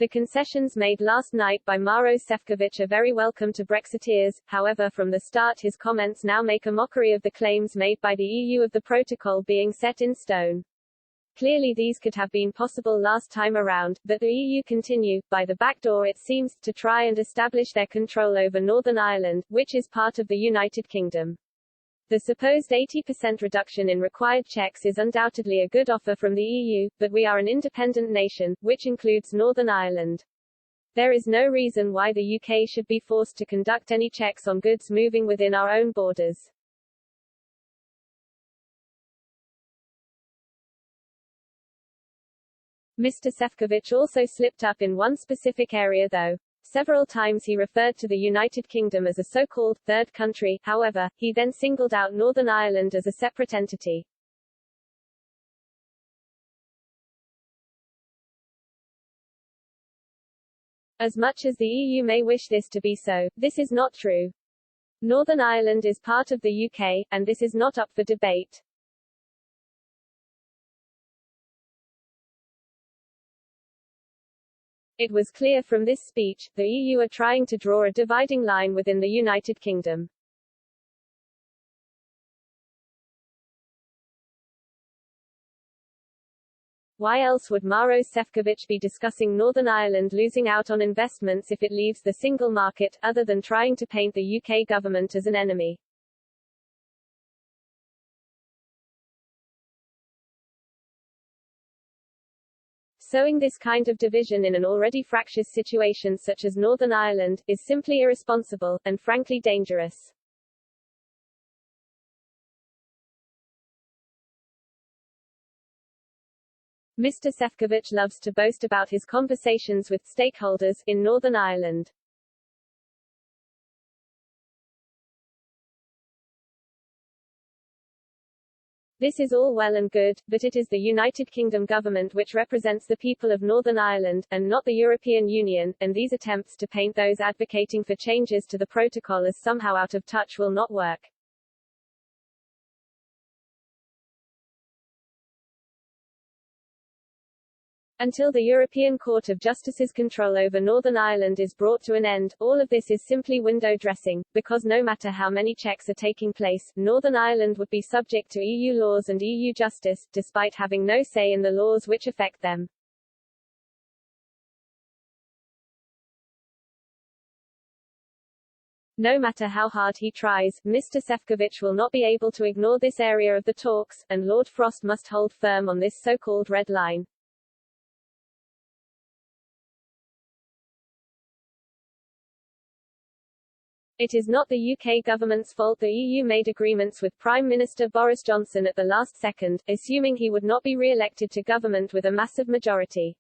The concessions made last night by Maros are very welcome to Brexiteers, however from the start his comments now make a mockery of the claims made by the EU of the protocol being set in stone. Clearly these could have been possible last time around, but the EU continue, by the back door it seems, to try and establish their control over Northern Ireland, which is part of the United Kingdom. The supposed 80% reduction in required checks is undoubtedly a good offer from the EU, but we are an independent nation, which includes Northern Ireland. There is no reason why the UK should be forced to conduct any checks on goods moving within our own borders. Mr. Šefčovič also slipped up in one specific area though. Several times he referred to the United Kingdom as a so-called third country, however, he then singled out Northern Ireland as a separate entity. As much as the EU may wish this to be so, this is not true. Northern Ireland is part of the UK, and this is not up for debate. It was clear from this speech, the EU are trying to draw a dividing line within the United Kingdom. Why else would Maros Šefčovič be discussing Northern Ireland losing out on investments if it leaves the single market, other than trying to paint the UK government as an enemy? Sowing this kind of division in an already fractious situation such as Northern Ireland, is simply irresponsible, and frankly dangerous. Mr. Šefčovič loves to boast about his conversations with stakeholders in Northern Ireland. This is all well and good, but it is the United Kingdom government which represents the people of Northern Ireland, and not the European Union, and these attempts to paint those advocating for changes to the protocol as somehow out of touch will not work. Until the European Court of Justice's control over Northern Ireland is brought to an end, all of this is simply window dressing, because no matter how many checks are taking place, Northern Ireland would be subject to EU laws and EU justice, despite having no say in the laws which affect them. No matter how hard he tries, Mr. Šefčovič will not be able to ignore this area of the talks, and Lord Frost must hold firm on this so-called red line. It is not the UK government's fault the EU made agreements with Prime Minister Boris Johnson at the last second, assuming he would not be re-elected to government with a massive majority.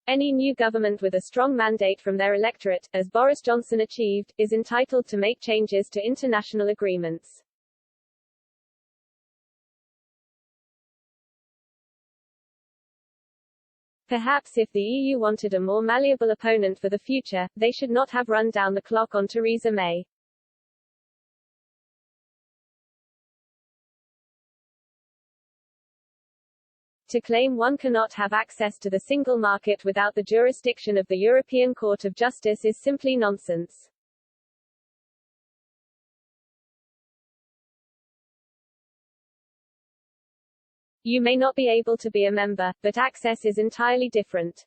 Any new government with a strong mandate from their electorate, as Boris Johnson achieved, is entitled to make changes to international agreements. Perhaps if the EU wanted a more malleable opponent for the future, they should not have run down the clock on Theresa May. To claim one cannot have access to the single market without the jurisdiction of the European Court of Justice is simply nonsense. You may not be able to be a member, but access is entirely different.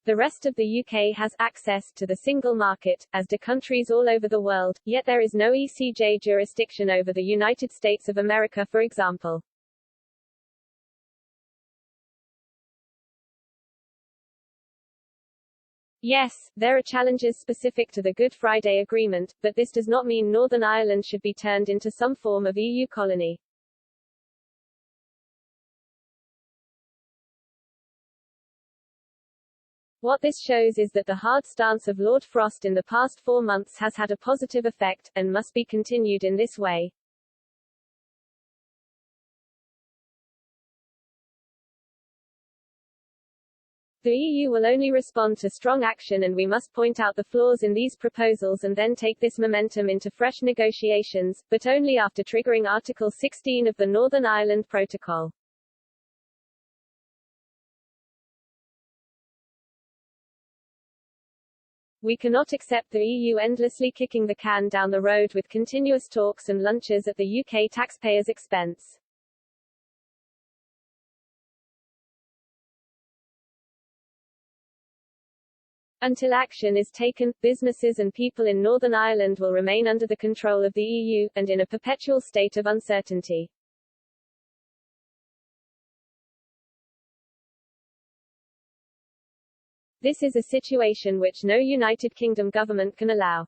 The rest of the UK has access to the single market, as do countries all over the world, yet there is no ECJ jurisdiction over the United States of America, for example. Yes, there are challenges specific to the Good Friday Agreement, but this does not mean Northern Ireland should be turned into some form of EU colony. What this shows is that the hard stance of Lord Frost in the past 4 months has had a positive effect, and must be continued in this way. The EU will only respond to strong action, and we must point out the flaws in these proposals and then take this momentum into fresh negotiations, but only after triggering Article 16 of the Northern Ireland Protocol. We cannot accept the EU endlessly kicking the can down the road with continuous talks and lunches at the UK taxpayers' expense. Until action is taken, businesses and people in Northern Ireland will remain under the control of the EU, and in a perpetual state of uncertainty. This is a situation which no United Kingdom government can allow.